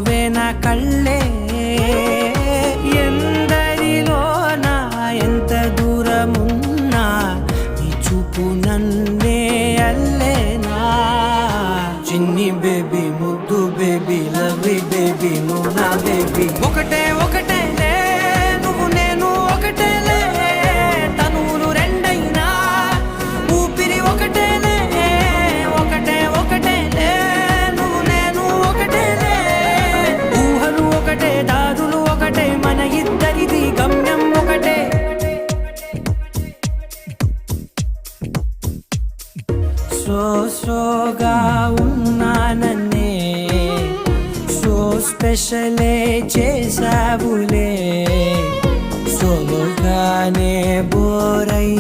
పోవే నా కళ్ళే ఎందరిలోనా ఎంత దూరమున్నా నీ చూపు నన్నే అల్లేనా చిన్ని బేబీ ముద్దు బేబీ లవ్లీ బేబీ నువ్వు నా బేబీ ఒకటే ఒకటేలే నువ్వు నేను ఒకటేలే తనువులు రెండైనా ఊపిరి ఒకటేలే ఒకటే ఒకటేలే నువ్వు నేను ఒకటేలే ఊహలు ఒకటే దారులు ఒకటే మన ఇద్దరిది గమ్యం ఒకటే సోగా ఉన్నానన్నే సో స్పెషలే చేసావులే సోగానే బోరై